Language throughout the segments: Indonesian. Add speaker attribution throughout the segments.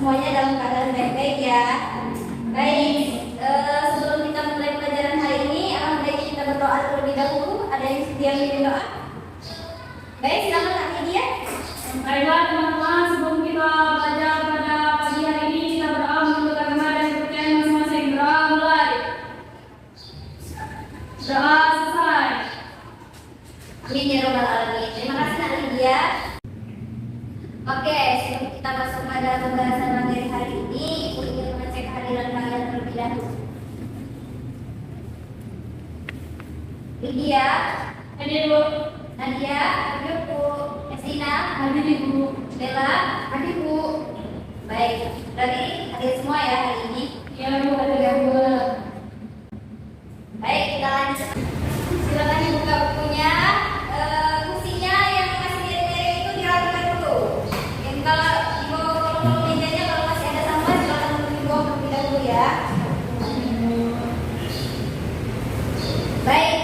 Speaker 1: semuanya dalam keadaan baik-baik ya. Baik, sebelum kita mulai pelajaran hari ini, baik kita berdoa terlebih dahulu. Ada yang sedia mengirim doa? Baik, silakan Kak Lydia.
Speaker 2: Baiklah teman-teman, sebelum kita belajar pada pagi hari ini, kita berdoa menurut agama dan kepercayaan masing-masing. Doa mulai. Doa selesai.
Speaker 1: Amin ya robbal alamin. Terima kasih Kak Lydia. Oke, sebelum kita masuk pada pembahasan materi hari ini, Ibu ingin mengecek kehadiran kalian terlebih dahulu. Lydia,
Speaker 2: Hadir Bu.
Speaker 1: Nadia, hadir Bu. Estina,
Speaker 2: Hadir Ibu.
Speaker 1: Bella, hadir Bu. Baik, berarti hadir semua ya hari ini.
Speaker 2: Iya Bu, hadir Bu.
Speaker 1: Baik, kita lanjut. Silakan dibuka bukunya. Fungsinya yang masih mirip-mirip itu dirapikan dulu. Yang kalau dibawa kolom mejanya, kalau masih ada sampah silakan dibawa terlebih dahulu ya. Baik,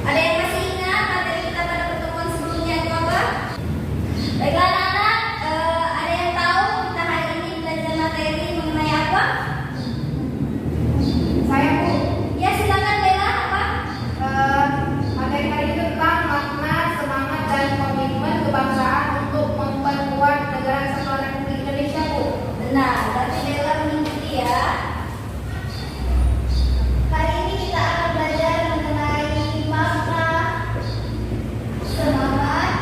Speaker 1: ada yang masih ingat materi kita pada pertemuan sebelumnya itu apa? Baiklah anak-anak, ada yang tahu kita hari ini belajar materi mengenai apa?
Speaker 3: Saya Bu,
Speaker 1: Ya silakan Bella, apa?
Speaker 3: materi hari ini tentang makna, semangat, dan komitmen kebangsaan untuk memperkuat negara kesatuan Republik Indonesia Bu.
Speaker 1: Benar, berarti Bella mengikuti ya. Hari ini kita akan belajar mengenai makna, semangat,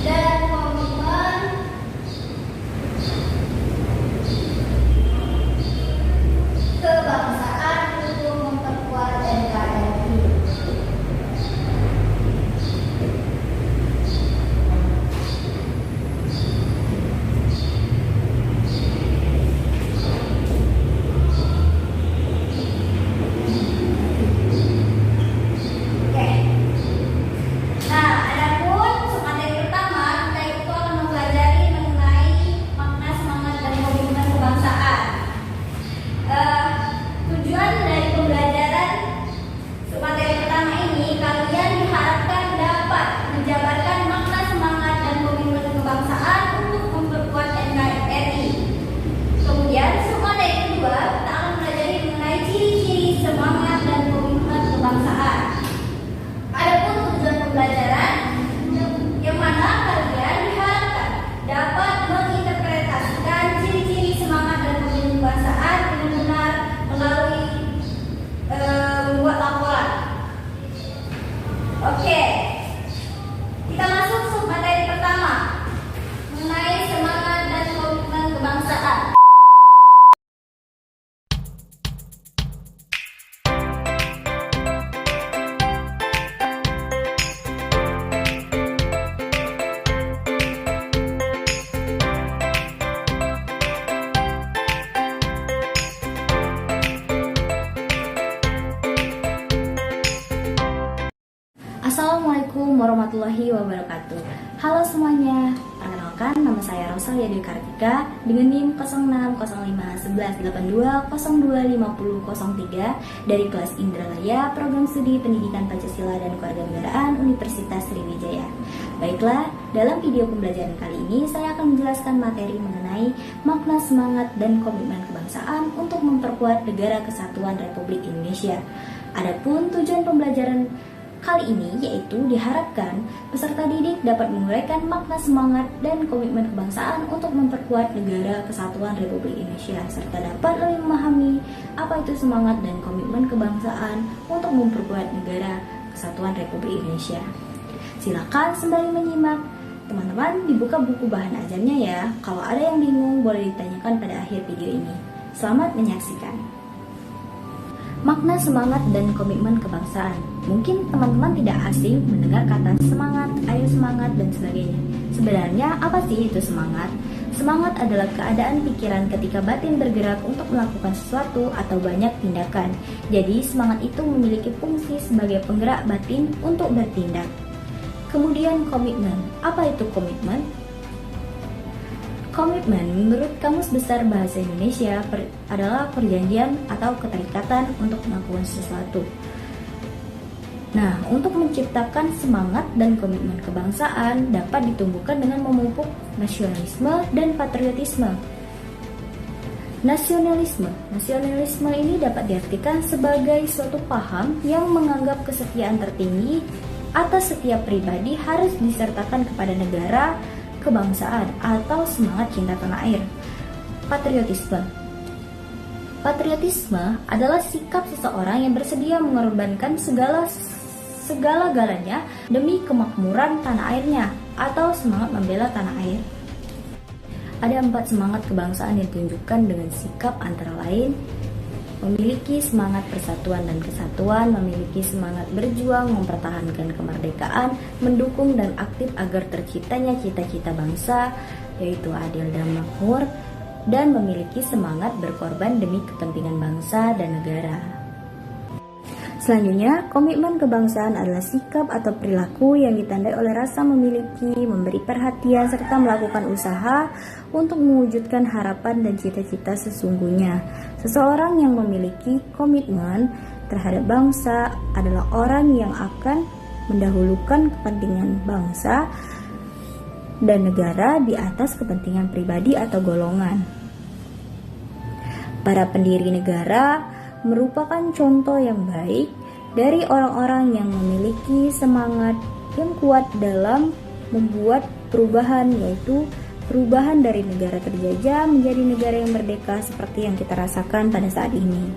Speaker 1: dan komitmen kebangsaan untuk memperkuat NKRI. Oke. Nah, adapun untuk materi pertama kita itu akan mempelajari mengenai makna, semangat, dan komitmen kebangsaan. Tujuan dari pembelajaran materi pertama ini, kalian diharapkan dapat menjabarkan makna, semangat, dan komitmen kebangsaan untuk memperkuat NKRI. Kemudian, untuk materi kedua, kita akan mempelajari mengenai ciri-ciri semangat dan komitmen kebangsaan. Adapun tujuan pembelajaran yang mana kalian diharapkan dapat menginterpretasikan ciri-ciri semangat dan komitmen kebangsaan dengan benar melalui membuat laporan. Oke, kita masuk sub materi pertama mengenai semangat dan komitmen kebangsaan.
Speaker 4: Assalamualaikum warahmatullahi wabarakatuh. Halo semuanya, perkenalkan nama saya Rosalia Dwi Kartika dengan NIM 06051182025003 dari kelas Indralaya Program Studi Pendidikan Pancasila dan Kewarganegaraan Universitas Sriwijaya. Baiklah, dalam video pembelajaran kali ini saya akan menjelaskan materi mengenai makna, semangat, dan komitmen kebangsaan untuk memperkuat Negara Kesatuan Republik Indonesia. Adapun tujuan pembelajaran kali ini yaitu diharapkan peserta didik dapat menguraikan makna, semangat, dan komitmen kebangsaan untuk memperkuat Negara Kesatuan Republik Indonesia serta dapat lebih memahami apa itu semangat dan komitmen kebangsaan untuk memperkuat Negara Kesatuan Republik Indonesia. Silakan sembari menyimak. Teman-teman dibuka buku bahan ajarnya ya. Kalau ada yang bingung boleh ditanyakan pada akhir video ini. Selamat menyaksikan. Makna, semangat, dan komitmen kebangsaan. Mungkin teman-teman tidak asing mendengar kata semangat, ayo semangat, dan sebagainya. Sebenarnya apa sih itu semangat? Semangat adalah keadaan pikiran ketika batin bergerak untuk melakukan sesuatu atau banyak tindakan. Jadi semangat itu memiliki fungsi sebagai penggerak batin untuk bertindak. Kemudian komitmen. Apa itu komitmen? Komitmen menurut Kamus Besar Bahasa Indonesia adalah perjanjian atau keterikatan untuk melakukan sesuatu. Nah, untuk menciptakan semangat dan komitmen kebangsaan dapat ditumbuhkan dengan memupuk nasionalisme dan patriotisme. Nasionalisme ini dapat diartikan sebagai suatu paham yang menganggap kesetiaan tertinggi atas setiap pribadi harus disertakan kepada negara, kebangsaan, atau semangat cinta tanah air. Patriotisme adalah sikap seseorang yang bersedia mengorbankan segala-galanya demi kemakmuran tanah airnya atau semangat membela tanah air. Ada 4 semangat kebangsaan yang ditunjukkan dengan sikap antara lain memiliki semangat persatuan dan kesatuan, memiliki semangat berjuang, mempertahankan kemerdekaan, mendukung dan aktif agar terciptanya cita-cita bangsa, yaitu adil dan makmur, dan memiliki semangat berkorban demi kepentingan bangsa dan negara. Selanjutnya, komitmen kebangsaan adalah sikap atau perilaku yang ditandai oleh rasa memiliki, memberi perhatian, serta melakukan usaha untuk mewujudkan harapan dan cita-cita sesungguhnya. Seseorang yang memiliki komitmen terhadap bangsa adalah orang yang akan mendahulukan kepentingan bangsa dan negara di atas kepentingan pribadi atau golongan. Para pendiri negara merupakan contoh yang baik dari orang-orang yang memiliki semangat yang kuat dalam membuat perubahan, yaitu perubahan dari negara terjajah menjadi negara yang merdeka seperti yang kita rasakan pada saat ini.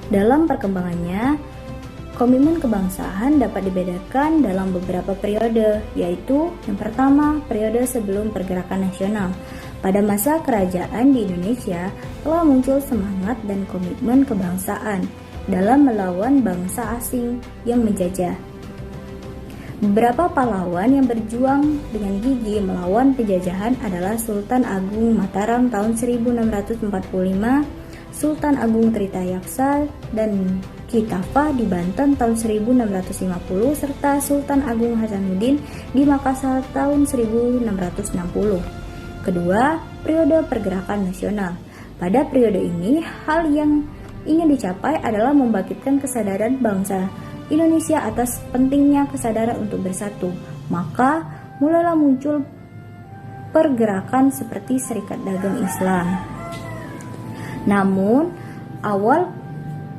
Speaker 4: Dalam perkembangannya, komitmen kebangsaan dapat dibedakan dalam beberapa periode, yaitu yang pertama, periode sebelum pergerakan nasional. Pada masa kerajaan di Indonesia telah muncul semangat dan komitmen kebangsaan dalam melawan bangsa asing yang menjajah. Beberapa pahlawan yang berjuang dengan gigih melawan penjajahan adalah Sultan Agung Mataram tahun 1645, Sultan Agung Tritayaksa dan Kitafah di Banten tahun 1650, serta Sultan Agung Hasanuddin di Makassar tahun 1660. Kedua, periode pergerakan nasional. Pada periode ini, hal yang ingin dicapai adalah membangkitkan kesadaran bangsa Indonesia atas pentingnya kesadaran untuk bersatu. Maka, mulailah muncul pergerakan seperti Serikat Dagang Islam. Namun, awal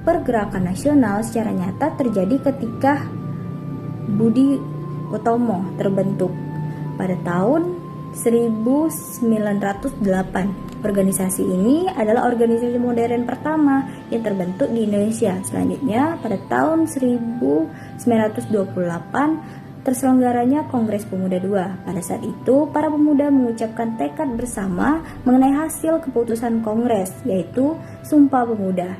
Speaker 4: pergerakan nasional secara nyata terjadi ketika Budi Utomo terbentuk pada tahun 1908. Organisasi ini adalah organisasi modern pertama yang terbentuk di Indonesia. Selanjutnya, pada tahun 1928 terselenggaranya Kongres Pemuda II. Pada saat itu, para pemuda mengucapkan tekad bersama mengenai hasil keputusan Kongres, yaitu Sumpah Pemuda,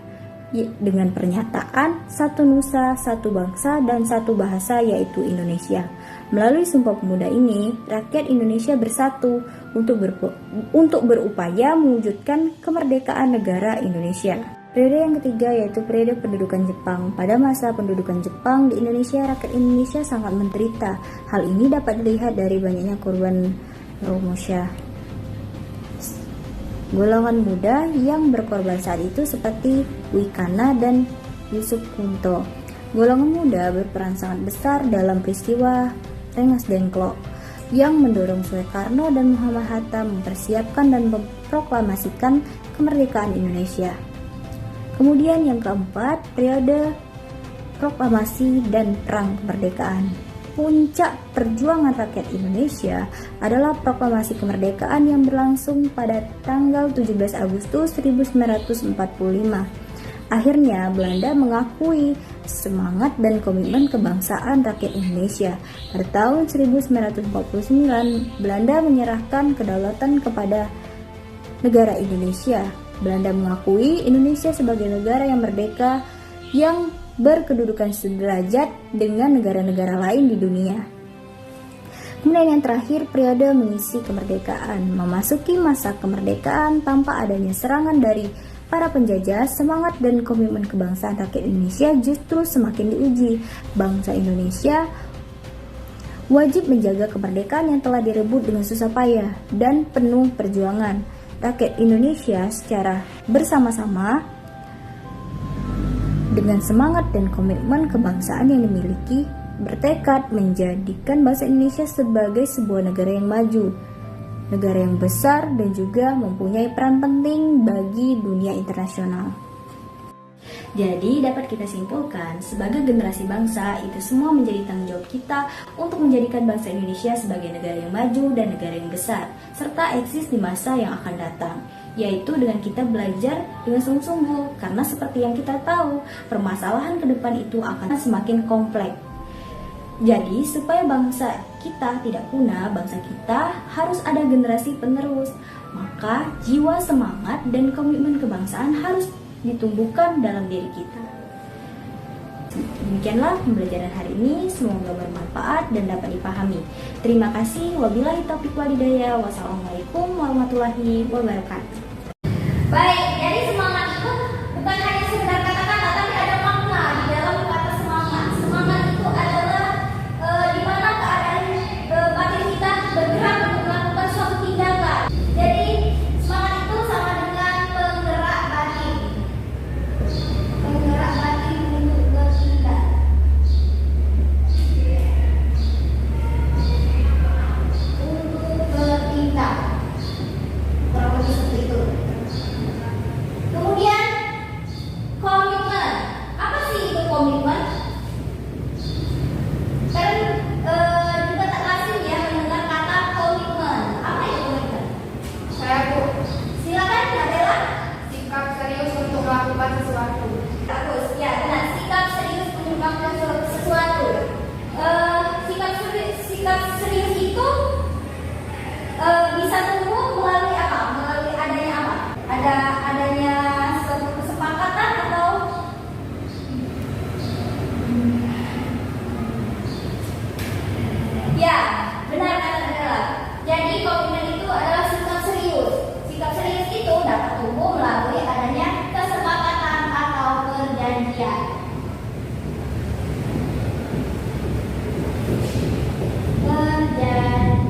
Speaker 4: dengan pernyataan satu nusa, satu bangsa, dan satu bahasa, yaitu Indonesia. Melalui Sumpah Pemuda ini, rakyat Indonesia bersatu untuk berupaya mewujudkan kemerdekaan negara Indonesia. Periode yang ketiga yaitu periode pendudukan Jepang. Pada masa pendudukan Jepang di Indonesia, rakyat Indonesia sangat menderita. Hal ini dapat dilihat dari banyaknya korban Romusha. Golongan muda yang berkorban saat itu seperti Wikana dan Yusuf Kunto. Golongan muda berperan sangat besar dalam peristiwa Rengas Dengklok yang mendorong Soekarno dan Muhammad Hatta mempersiapkan dan memproklamasikan kemerdekaan Indonesia. Kemudian yang keempat, periode proklamasi dan perang kemerdekaan. Puncak perjuangan rakyat Indonesia adalah proklamasi kemerdekaan yang berlangsung pada tanggal 17 Agustus 1945. Akhirnya, Belanda mengakui semangat dan komitmen kebangsaan rakyat Indonesia. Pada tahun 1949, Belanda menyerahkan kedaulatan kepada negara Indonesia. Belanda mengakui Indonesia sebagai negara yang merdeka yang berkedudukan sederajat dengan negara-negara lain di dunia. Kemudian yang terakhir, periode mengisi kemerdekaan. Memasuki masa kemerdekaan tanpa adanya serangan dari para penjajah, semangat dan komitmen kebangsaan rakyat Indonesia justru semakin diuji. Bangsa Indonesia wajib menjaga kemerdekaan yang telah direbut dengan susah payah dan penuh perjuangan. Rakyat Indonesia secara bersama-sama Dengan semangat dan komitmen kebangsaan yang dimiliki, bertekad menjadikan bangsa Indonesia sebagai sebuah negara yang maju, negara yang besar dan juga mempunyai peran penting bagi dunia internasional. Jadi dapat kita simpulkan, sebagai generasi bangsa, itu semua menjadi tanggung jawab kita untuk menjadikan bangsa Indonesia sebagai negara yang maju dan negara yang besar, serta eksis di masa yang akan datang, yaitu dengan kita belajar dengan sungguh-sungguh, karena seperti yang kita tahu, permasalahan ke depan itu akan semakin kompleks. Jadi, supaya bangsa kita tidak punah, bangsa kita harus ada generasi penerus. Maka, jiwa semangat dan komitmen kebangsaan harus ditumbuhkan dalam diri kita. Demikianlah pembelajaran hari ini, semoga bermanfaat dan dapat dipahami. Terima kasih. Wabillahi taufiq wal hidayah. Wassalamualaikum warahmatullahi wabarakatuh.
Speaker 1: Baik, jadi semangat itu bukan hanya sekedar kata-kata, tapi ada makna di dalam kata semangat. Semangat itu adalah di mana keadaan batin kita bergerak untuk melakukan suatu tindakan. Jadi semangat itu sama dengan penggerak batin. Penggerak batin untuk bertindak. Untuk bertindak. Kurang lebih seperti itu. Kemudian komitmen. Apa sih itu komitmen? Kan juga tak asing ya mendengar kata komitmen. Apa itu komitmen?
Speaker 3: Saya Bu,
Speaker 1: Silakan Adela.
Speaker 3: sikap serius untuk melakukan sesuatu.
Speaker 1: Bagus. Ya, benar. Sikap serius untuk melakukan sesuatu. Sikap serius itu bisa tumbuh melalui apa? Melalui adanya apa? Adanya suatu kesepakatan atau ya, benar kata Adela. Jadi komitmen itu adalah sikap serius. Sikap serius itu dapat tumbuh melalui adanya kesepakatan atau perjanjian. Perjanjian.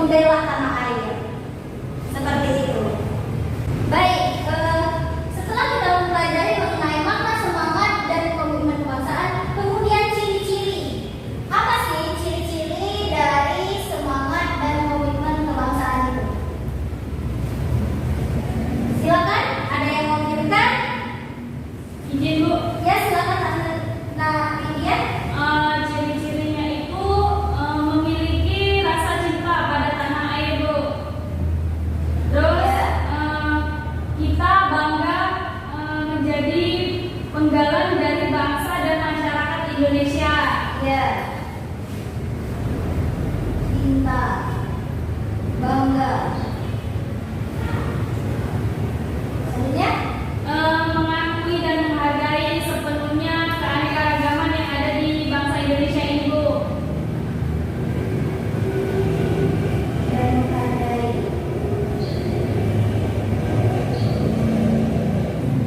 Speaker 1: membela tanah air. Seperti itu. Baik, setelah kita mempelajari mengenai makna semangat dan komitmen kebangsaan, kemudian ciri-ciri. Apa sih ciri-ciri dari semangat dan komitmen kebangsaan itu? Silakan, ada yang mau menunjukkan?
Speaker 2: Izin Bu.
Speaker 1: Ya, silakan Tante. Nah, ini dia.
Speaker 2: Ciri-cirinya itu memiliki rasa cinta pada tanah air Bu. Terus
Speaker 1: Ya.
Speaker 2: kita bangga menjadi penggalan dari bangsa dan masyarakat Indonesia.
Speaker 1: Ya. Cinta. Bangga. Selanjutnya,
Speaker 2: Mengakui dan menghargai sepenuhnya keanekaragaman yang ada di bangsa Indonesia ini Bu.
Speaker 1: dan menghargai.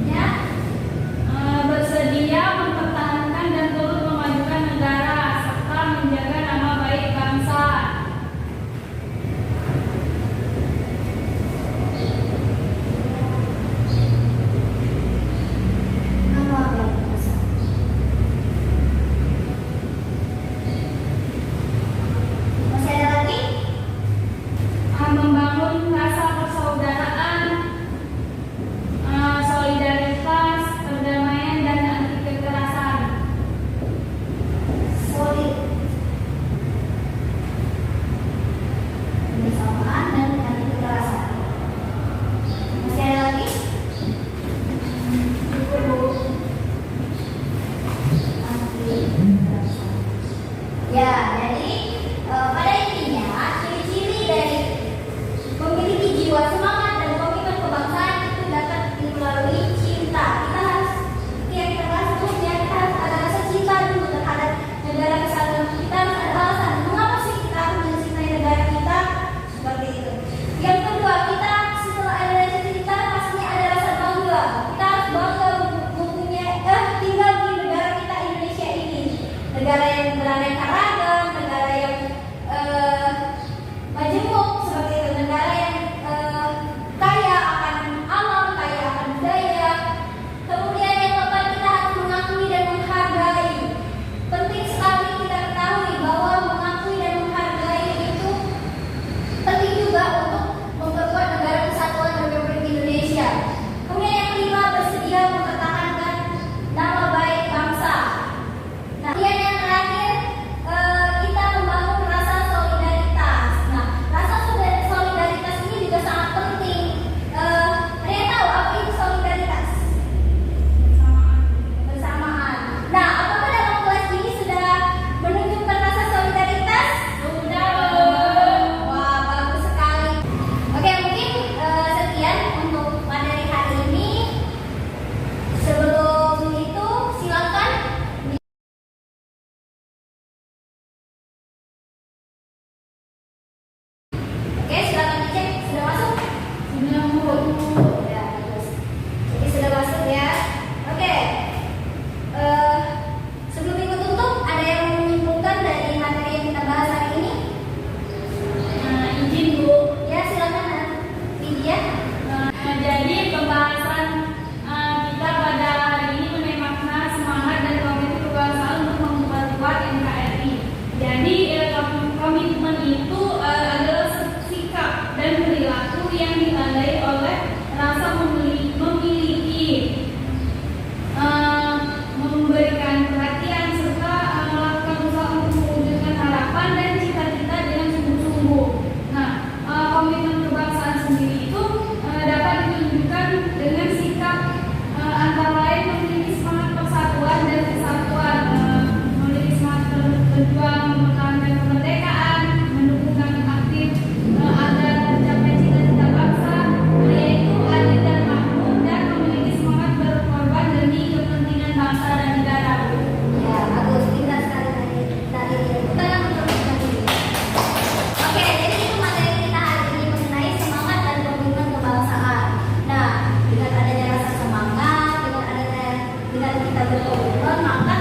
Speaker 1: Ya.
Speaker 2: Bersedia mempertahankan dan turut memajukan negara serta menjaga nama baik bangsa.
Speaker 1: Nama baik bangsa. Masih ada lagi?
Speaker 2: Membangun rasa persaudaraan, solidaritas, perdamaian dan anti kekerasan.
Speaker 1: Solid. Kebersamaan dan anti kekerasan. Masih ada lagi? Cukup Bu. Anti kekerasan. Ya, jadi pada intinya ciri-ciri dari memiliki jiwa semangat dan komitmen kebangsaan itu dapat melalui cinta. Kita harus, yang kita bahas sebelumnya, kita harus ada rasa cinta dulu terhadap negara kesatuan kita. Harus ada alasan mengapa sih kita harus mencintai negara kita, seperti itu. Yang kedua, kita setelah ada rasa cinta pastinya ada rasa bangga. Kita harus bangga mempunyai tinggal di negara kita Indonesia ini, negara yang beraneka ragam, negara yang majemuk, seperti itu, negara yang kaya akan alam, kaya akan budaya. Kemudian yang keempat, kita harus mengakui dan menghargai. Penting sekali kita ketahui bahwa mengakui dan menghargai itu penting juga untuk memperkuat negara kesatuan Republik Indonesia. Kemudian yang kelima, bersedia mempertahankan nama baik bangsa. Nah, kemudian yang terakhir, kita membangun rasa solidaritas. Nah, rasa solidaritas ini juga sangat penting. Ada yang tahu apa itu solidaritas? Bersamaan. Nah, apakah dalam kelas ini sudah menunjukkan rasa solidaritas?
Speaker 2: Sudah.
Speaker 1: Wah, bagus sekali. Oke, mungkin sekian untuk materi hari ini. Sebelum itu, silakan. Oke, silakan dicek. Sudah masuk?
Speaker 2: Sudah Bu.
Speaker 1: Ya, bagus. Jadi sudah masuk ya. Oke. Sebelum ikut tutup, ada yang mau menyimpulkan dari materi yang kita bahas hari ini?
Speaker 2: Izin Bu.
Speaker 1: Ya, silakan Lydia.
Speaker 2: Jadi pembahasan kita pada hari ini mengenai makna semangat dan komitmen kebangsaan untuk memperkuat NKRI. Jadi komitmen itu adalah sikap dan perilaku yang ditandai oleh rasa memiliki, memberikan perhatian serta melakukan usaha untuk mewujudkan harapan dan cita-cita dengan sungguh-sungguh. Nah, komitmen kebangsaan sendiri itu dapat ditunjukkan dengan sikap antara lain memiliki semangat persatuan dan kesatuan, memiliki semangat berjuang mempertahankan kemerdekaan, mendukung kami aktif agar tercapai cita-cita bangsa, yaitu adil dan makmur, dan memiliki semangat berkorban demi kepentingan bangsa dan negara.
Speaker 1: Ya, bagus. Pintar sekali tadi. Tangan untuk ini. Oke, jadi itu materi kita hari ini mengenai semangat dan komitmen kebangsaan. Nah, dengan adanya rasa semangat, dengan kita berkomitmen, maka